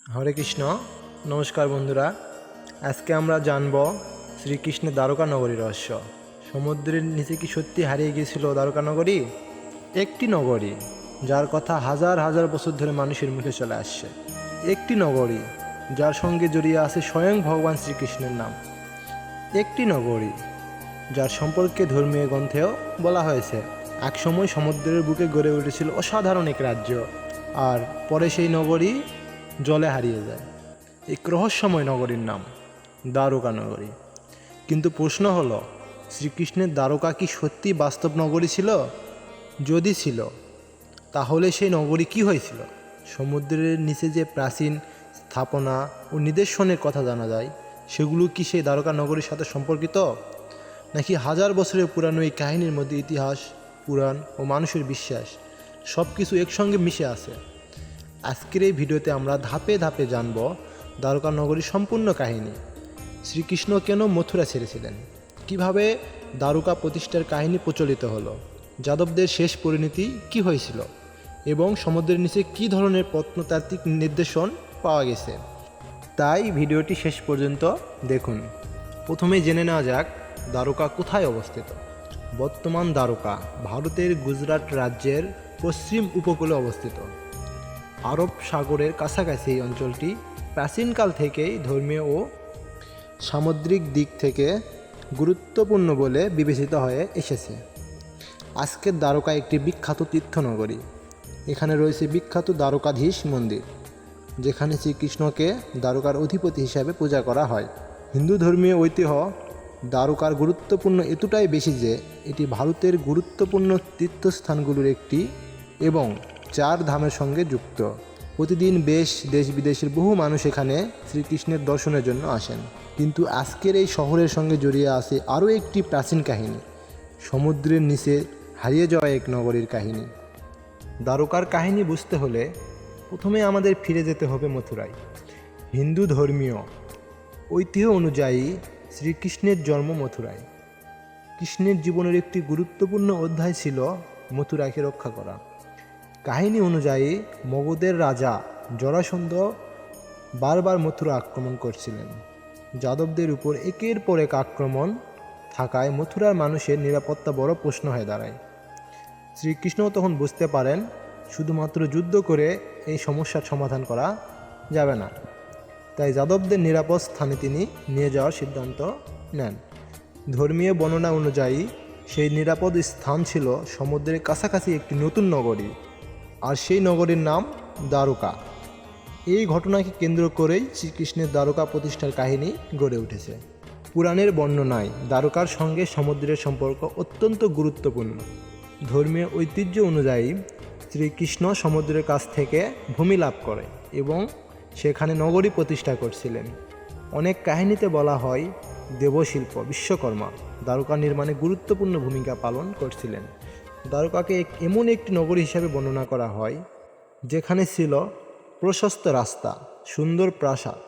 হরে কৃষ্ণ। নমস্কার বন্ধুরা, আজকে আমরা জানব শ্রীকৃষ্ণের দ্বারকা নগরী রহস্য। সমুদ্রের নিচে কি সত্যি হারিয়ে গিয়েছিল দ্বারকা নগরী? একটি নগরী যার কথা হাজার হাজার বছর ধরে মানুষের মুখে চলে আসছে, একটি নগরী যার সঙ্গে জড়িয়ে আছে স্বয়ং ভগবান শ্রীকৃষ্ণের নাম, একটি নগরী যার সম্পর্কে ধর্মীয় গ্রন্থেও বলা হয়েছে একসময় সমুদ্রের বুকে গড়ে উঠেছিল অসাধারণ এক রাজ্য, আর পরে সেই নগরী জলে হারিয়ে যায়। এই রহস্যময় নগরীর নাম দ্বারকা নগরী। কিন্তু প্রশ্ন হলো, শ্রীকৃষ্ণের দ্বারকা কি সত্যি বাস্তব নগরী ছিল? যদি ছিল, তাহলে সেই নগরী কি হয়েছিল? সমুদ্রের নিচে যে প্রাচীন স্থাপনা ও নিদর্শনের কথা জানা যায়, সেগুলো কি সেই দ্বারকা নগরীর সাথে সম্পর্কিত, নাকি হাজার বছরের পুরানো এই কাহিনীর মধ্যে ইতিহাস, পুরাণ ও মানুষের বিশ্বাস সব কিছু একসঙ্গে মিশে আছে? আজকের এই ভিডিওতে আমরা ধাপে ধাপে জানব দ্বারকা নগরীর সম্পূর্ণ কাহিনী। শ্রীকৃষ্ণ কেন মথুরা ছেড়েছিলেন, কিভাবে দ্বারকা প্রতিষ্ঠার কাহিনী প্রচলিত হলো, যাদবদের শেষ পরিণতি কি হয়েছিল, এবং সমুদ্রের নিচে কী ধরনের প্রত্নতাত্ত্বিক নিদর্শন পাওয়া গেছে। তাই ভিডিওটি শেষ পর্যন্ত দেখুন। প্রথমে জেনে নেওয়া যাক দ্বারকা কোথায় অবস্থিত। বর্তমান দ্বারকা ভারতের গুজরাট রাজ্যের পশ্চিম উপকূলে অবস্থিত। আরব সাগরের কাছাকাছি এই অঞ্চলটি প্রাচীনকাল থেকেই ধর্মীয় ও সামুদ্রিক দিক থেকে গুরুত্বপূর্ণ বলে বিবেচিত হয়ে এসেছে। আজকের দ্বারকা একটি বিখ্যাত তীর্থনগরী। এখানে রয়েছে বিখ্যাত দ্বারকাধীশ মন্দির, যেখানে শ্রীকৃষ্ণকে দ্বারকার অধিপতি হিসাবে পূজা করা হয়। হিন্দু ধর্মীয় ঐতিহ্য দ্বারকার গুরুত্বপূর্ণ এতটাই বেশি যে এটি ভারতের গুরুত্বপূর্ণ তীর্থস্থানগুলোর একটি এবং 4 ধামের সঙ্গে যুক্ত। প্রতিদিন দেশ বিদেশের বহু মানুষ এখানে শ্রীকৃষ্ণের দর্শনের জন্য আসেন। কিন্তু আজকের এই শহরের সঙ্গে জড়িয়ে আছে আরও একটি প্রাচীন কাহিনী, সমুদ্রের নিচে হারিয়ে যাওয়া এক নগরীর কাহিনী। দ্বারকার কাহিনী বুঝতে হলে প্রথমে আমাদের ফিরে যেতে হবে মথুরায়। হিন্দু ধর্মীয় ঐতিহ্য অনুযায়ী শ্রীকৃষ্ণের জন্ম মথুরায়। কৃষ্ণের জীবনের একটি গুরুত্বপূর্ণ অধ্যায় ছিল মথুরাকে রক্ষা করা। কাহিনী অনুযায়ী মগধের রাজা জরাসন্ধ বারবার মথুরা আক্রমণ করছিলেন। যাদবদের উপর একের পর এক আক্রমণ থাকায় মথুরার মানুষের নিরাপত্তা বড় প্রশ্ন হয়ে দাঁড়ায়। শ্রীকৃষ্ণ তখন বুঝতে পারেন শুধুমাত্র যুদ্ধ করে এই সমস্যার সমাধান করা যাবে না। তাই যাদবদের নিরাপদ স্থানে তিনি নিয়ে যাওয়ার সিদ্ধান্ত নেন। ধর্মীয় বর্ণনা অনুযায়ী সেই নিরাপদ স্থান ছিল সমুদ্রের কাছাকাছি একটি নতুন নগরী, আর সেই নগরীর নাম দ্বারকা। এই ঘটনাকে কেন্দ্র করেই শ্রীকৃষ্ণের দ্বারকা প্রতিষ্ঠার কাহিনী গড়ে উঠেছে। পুরাণের বর্ণনায় দ্বারকার সঙ্গে সমুদ্রের সম্পর্ক অত্যন্ত গুরুত্বপূর্ণ। ধর্মীয় ঐতিহ্য অনুযায়ী শ্রীকৃষ্ণ সমুদ্রের কাছ থেকে ভূমি লাভ করে এবং সেখানে নগরী প্রতিষ্ঠা করছিলেন। অনেক কাহিনীতে বলা হয় দেবশিল্প বিশ্বকর্মা দ্বারকা নির্মাণে গুরুত্বপূর্ণ ভূমিকা পালন করছিলেন। দ্বারকাকে এমন একটি নগরী হিসাবে বর্ণনা করা হয় যেখানে ছিল প্রশস্ত রাস্তা, সুন্দর প্রাসাদ,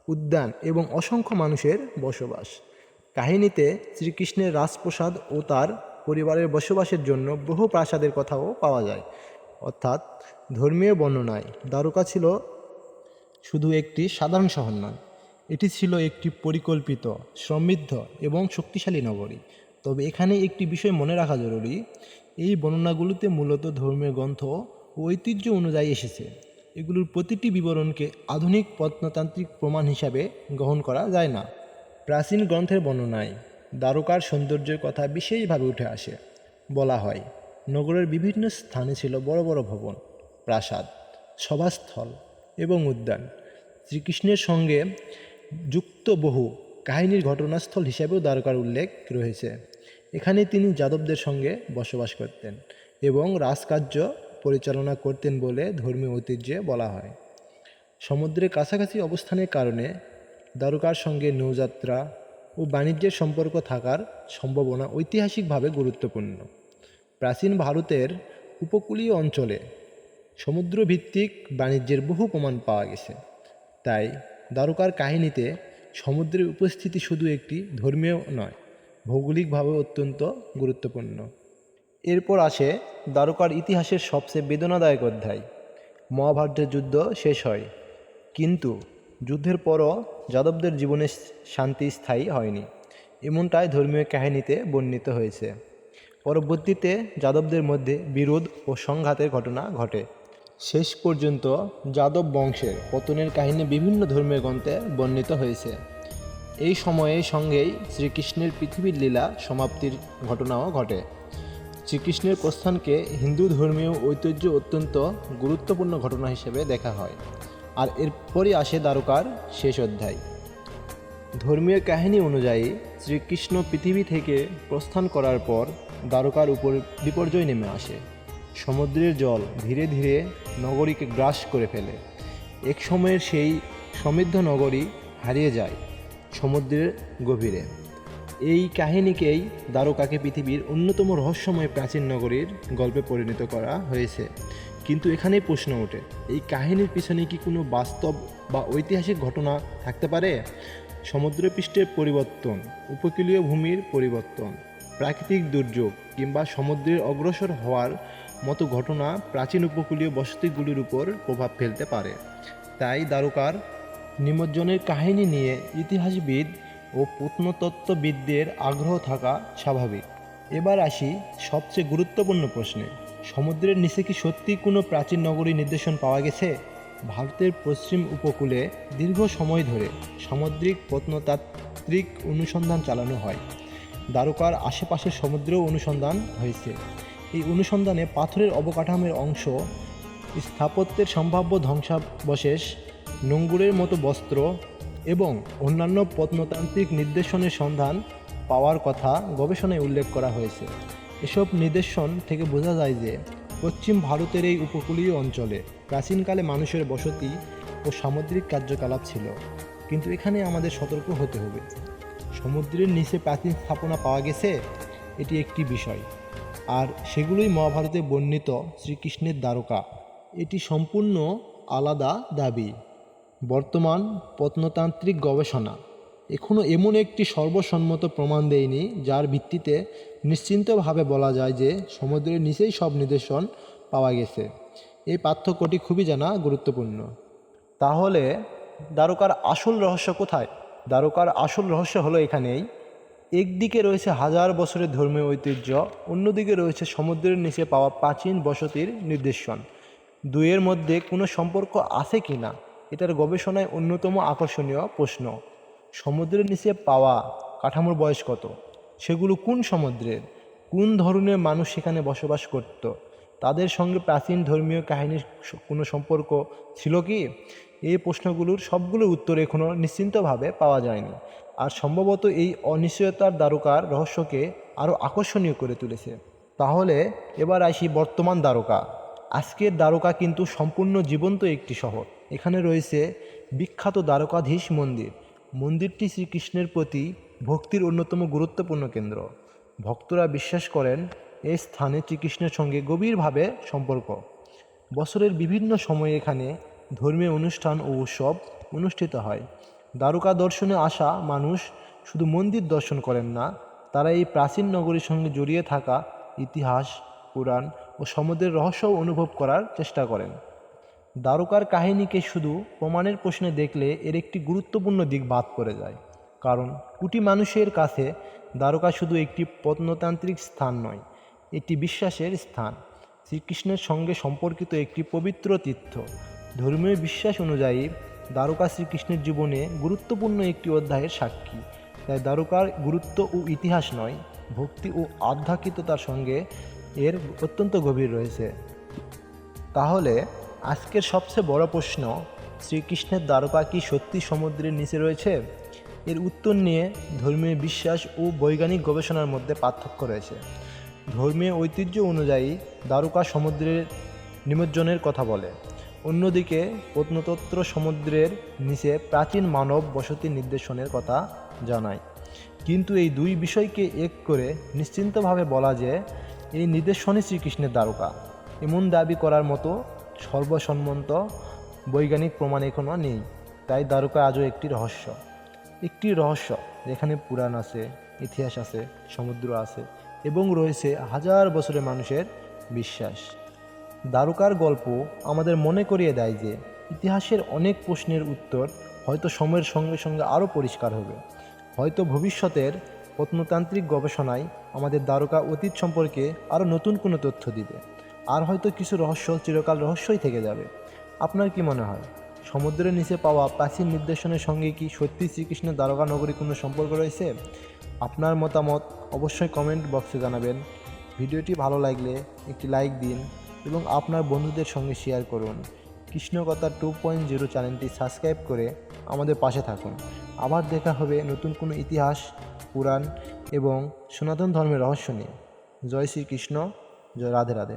উদ্যান এবং অসংখ্য মানুষের বসবাস। কাহিনীতে শ্রীকৃষ্ণের রাজপ্রাসাদ ও তার পরিবারের বসবাসের জন্য বহু প্রাসাদের কথাও পাওয়া যায়। অর্থাৎ ধর্মীয় বর্ণনায় দ্বারকা ছিল শুধু একটি সাধারণ শহর নয়, এটি ছিল একটি পরিকল্পিত, সমৃদ্ধ এবং শক্তিশালী নগরী। তবে এখানে একটি বিষয় মনে রাখা জরুরি, এই বর্ণনাগুলোতে মূলত ধর্মীয় গ্রন্থ ও ঐতিহ্য অনুযায়ী এসেছে। এগুলোর প্রতিটি বিবরণকে আধুনিক প্রত্নতান্ত্রিক প্রমাণ হিসাবে গ্রহণ করা যায় না। প্রাচীন গ্রন্থের বর্ণনায় দ্বারকার সৌন্দর্যের কথা বিশেষভাবে উঠে আসে। বলা হয় নগরের বিভিন্ন স্থানে ছিল বড় বড় ভবন, প্রাসাদ, সভাস্থল এবং উদ্যান। শ্রীকৃষ্ণের সঙ্গে যুক্ত বহু কাহিনীর ঘটনাস্থল হিসেবেও দ্বারকার উল্লেখ রয়েছে। এখানে তিনি যাদবদের সঙ্গে বসবাস করতেন এবং রাজকার্য পরিচালনা করতেন বলে ধর্মীয় ঐতিহ্যে বলা হয়। সমুদ্রের কাছাকাছি অবস্থানের কারণে দ্বারকার সঙ্গে নৌযাত্রা ও বাণিজ্যের সম্পর্ক থাকার সম্ভাবনা ঐতিহাসিকভাবে গুরুত্বপূর্ণ। প্রাচীন ভারতের উপকূলীয় অঞ্চলে সমুদ্রভিত্তিক বাণিজ্যের বহু প্রমাণ পাওয়া গেছে। তাই দ্বারকার কাহিনীতে সমুদ্রের উপস্থিতি শুধু একটি ধর্মীয় নয়, ভৌগোলিকভাবে অত্যন্ত গুরুত্বপূর্ণ। এরপর আসে দ্বারকার ইতিহাসের সবচেয়ে বেদনাদায়ক অধ্যায়। মহাভারতের যুদ্ধ শেষ হয়, কিন্তু যুদ্ধের পরও যাদবদের জীবনে শান্তি স্থায়ী হয়নি, এমনটাই ধর্মীয় কাহিনীতে বর্ণিত হয়েছে। পরবর্তীতে যাদবদের মধ্যে বিরোধ ও সংঘাতের ঘটনা ঘটে। শেষ পর্যন্ত যাদব বংশের পতনের কাহিনী বিভিন্ন ধর্মীয় গ্রন্থে বর্ণিত হয়েছে। এই সময়ের সঙ্গেই শ্রীকৃষ্ণের পৃথিবীর লীলা সমাপ্তির ঘটনাও ঘটে। শ্রীকৃষ্ণের প্রস্থানকে হিন্দু ধর্মীয় ঐতিহ্য অত্যন্ত গুরুত্বপূর্ণ ঘটনা হিসেবে দেখা হয়। আর এরপরই আসে দ্বারকার শেষ অধ্যায়। ধর্মীয় কাহিনী অনুযায়ী শ্রীকৃষ্ণ পৃথিবী থেকে প্রস্থান করার পর দ্বারকার উপর বিপর্যয় নেমে আসে। সমুদ্রের জল ধীরে ধীরে নগরীকে গ্রাস করে ফেলে। এক সময়ের সেই সমৃদ্ধ নগরী হারিয়ে যায় সমুদ্রের গভীরে। এই কাহিনীকেই দ্বারকাকে পৃথিবীর অন্যতম রহস্যময় প্রাচীন নগরীর গল্পে পরিণত করা হয়েছে। কিন্তু এখানেই প্রশ্ন ওঠে, এই কাহিনীর পিছনে কি কোনো বাস্তব বা ঐতিহাসিক ঘটনা থাকতে পারে? সমুদ্রপৃষ্ঠের পরিবর্তন, উপকূলীয় ভূমির পরিবর্তন, প্রাকৃতিক দুর্যোগ কিংবা সমুদ্রের অগ্রসর হওয়ার মতো ঘটনা প্রাচীন উপকূলীয় বসতিগুলির উপর প্রভাব ফেলতে পারে। তাই দ্বারকার নিমজ্জনের কাহিনী নিয়ে ইতিহাসবিদ ও প্রত্নতত্ত্ববিদদের আগ্রহ থাকা স্বাভাবিক। এবার আসি সবচেয়ে গুরুত্বপূর্ণ প্রশ্নে, সমুদ্রের নিচে কি সত্যি কোনো প্রাচীন নগরী নিদর্শন পাওয়া গেছে? ভারতের পশ্চিম উপকূলে দীর্ঘ সময় ধরে সামুদ্রিক প্রত্নতাত্ত্বিক অনুসন্ধান চালানো হয়। দ্বারকার আশেপাশের সমুদ্রেও অনুসন্ধান হয়েছে। এই অনুসন্ধানে পাথরের অবকাঠামোর অংশ, স্থাপত্যের সম্ভাব্য ধ্বংসাবশেষ, নোঙ্গরের মতো বস্ত্র এবং অন্যান্য প্রত্নতান্ত্রিক নিদর্শনের সন্ধান পাওয়ার কথা গবেষণায় উল্লেখ করা হয়েছে। এসব নিদর্শন থেকে বোঝা যায় যে পশ্চিম ভারতের এই উপকূলীয় অঞ্চলে প্রাচীনকালে মানুষের বসতি ও সামুদ্রিক কার্যকলাপ ছিল। কিন্তু এখানে আমাদের সতর্ক হতে হবে। সমুদ্রের নিচে প্রাচীন স্থাপনা পাওয়া গেছে, এটি একটি বিষয়, আর সেগুলোই মহাভারতে বর্ণিত শ্রীকৃষ্ণের দ্বারকা, এটি সম্পূর্ণ আলাদা দাবি। বর্তমান প্রত্নতান্ত্রিক গবেষণা এখনও এমন একটি সর্বসম্মত প্রমাণ দেয়নি যার ভিত্তিতে নিশ্চিন্তভাবে বলা যায় যে সমুদ্রের নিচেই সব নিদর্শন পাওয়া গেছে। এই পার্থক্যটি খুবই জানা গুরুত্বপূর্ণ। তাহলে দ্বারকার আসল রহস্য কোথায়? দ্বারকার আসল রহস্য হলো এখানেই। একদিকে রয়েছে হাজার বছরের ধর্মীয় ঐতিহ্য, অন্যদিকে রয়েছে সমুদ্রের নিচে পাওয়া প্রাচীন বসতির নিদর্শন। দুইয়ের মধ্যে কোনো সম্পর্ক আছে কি না, এটার গবেষণায় অন্যতম আকর্ষণীয় প্রশ্ন। সমুদ্রের নিচে পাওয়া কাঠামোর বয়স কত? সেগুলো কোন সমুদ্রের? কোন ধরনের মানুষ সেখানে বসবাস করত? তাদের সঙ্গে প্রাচীন ধর্মীয় কাহিনীর কোনো সম্পর্ক ছিল কি? এই প্রশ্নগুলোর সবগুলোর উত্তর এখনও নিশ্চিন্তভাবে পাওয়া যায়নি। আর সম্ভবত এই অনিশ্চয়তার দ্বারকার রহস্যকে আরও আকর্ষণীয় করে তুলেছে। তাহলে এবার আসি বর্তমান দ্বারকা। আজকের দ্বারকা কিন্তু সম্পূর্ণ জীবন্ত একটি শহর। এখানে রয়েছে বিখ্যাত দ্বারকাধীশ মন্দির। মন্দিরটি শ্রীকৃষ্ণের প্রতি ভক্তির অন্যতম গুরুত্বপূর্ণ কেন্দ্র। ভক্তরা বিশ্বাস করেন এই স্থানে শ্রীকৃষ্ণের সঙ্গে গভীরভাবে সম্পর্ক। বছরের বিভিন্ন সময়ে এখানে ধর্মীয় অনুষ্ঠান ও উৎসব অনুষ্ঠিত হয়। দ্বারকা দর্শনে আসা মানুষ শুধু মন্দির দর্শন করেন না, তারা এই প্রাচীন নগরীর সঙ্গে জড়িয়ে থাকা ইতিহাস, পুরাণ ও সমুদ্রের রহস্যও অনুভব করার চেষ্টা করেন। দ্বারকার কাহিনীকে শুধু প্রমাণের প্রশ্নে দেখলে এর একটি গুরুত্বপূর্ণ দিক বাদ পড়ে যায়। কারণ কোটি মানুষের কাছে দ্বারকা শুধু একটি প্রত্নতান্ত্রিক স্থান নয়, এটি বিশ্বাসের স্থান, শ্রীকৃষ্ণের সঙ্গে সম্পর্কিত একটি পবিত্র তীর্থ। ধর্মীয় বিশ্বাস অনুযায়ী দ্বারকা শ্রীকৃষ্ণের জীবনে গুরুত্বপূর্ণ একটি অধ্যায়ের সাক্ষী। তাই দ্বারকার গুরুত্ব ও ইতিহাস নয়, ভক্তি ও আধ্যাত্মিকতার সঙ্গে এর অত্যন্ত গভীর রয়েছে। তাহলে আজকের সবচেয়ে বড় প্রশ্ন, শ্রীকৃষ্ণের দ্বারকা কি সত্যি সমুদ্রের নিচে রয়েছে? এর উত্তর নিয়ে ধর্মীয় বিশ্বাস ও বৈজ্ঞানিক গবেষণার মধ্যে পার্থক্য রয়েছে। ধর্মীয় ঐতিহ্য অনুযায়ী দ্বারকা সমুদ্রের নিমজ্জনের কথা বলে, অন্যদিকে প্রত্নতত্ত্ব সমুদ্রের নিচে প্রাচীন মানব বসতি নিদর্শনের কথা জানায়। কিন্তু এই দুই বিষয়কে এক করে নিশ্চিন্তভাবে বলা যে এই নিদর্শনই শ্রীকৃষ্ণের দ্বারকা, এমন দাবি করার মতো সর্বসম্মত বৈজ্ঞানিক প্রমাণ এখনও নেই। তাই দ্বারকা আজও একটি রহস্য যেখানে পুরাণ আছে, ইতিহাস আছে, সমুদ্র আছে এবং রয়েছে হাজার বছরের মানুষের বিশ্বাস। দ্বারকার গল্প আমাদের মনে করিয়ে দেয় যে ইতিহাসের অনেক প্রশ্নের উত্তর হয়তো সময়ের সঙ্গে সঙ্গে আরও পরিষ্কার হবে। হয়তো ভবিষ্যতের প্রত্নতান্ত্রিক গবেষণায় আমাদের দ্বারকা অতীত সম্পর্কে আরও নতুন কোনো তথ্য দিবে। আর হয়তো কিছু রহস্য চিরকাল রহস্যই থেকে যাবে। আপনার কি মনে হয়, সমুদ্রের নিচে পাওয়া প্রাচীন নিদর্শনের সঙ্গে কি সত্যি শ্রীকৃষ্ণের দ্বারকা নগরী কোনো সম্পর্ক রয়েছে? আপনার মতামত অবশ্যই কমেন্ট বক্সে জানাবেন। ভিডিওটি ভালো লাগলে একটি লাইক দিন এবং আপনার বন্ধুদের সঙ্গে শেয়ার করুন। কৃষ্ণকথা 2.0 চ্যানেলটি সাবস্ক্রাইব করে আমাদের পাশে থাকুন। আবার দেখা হবে নতুন কোনো ইতিহাস, পুরাণ এবং সনাতন ধর্মের রহস্য নিয়ে। জয় শ্রীকৃষ্ণ, জয় রাধে রাধে।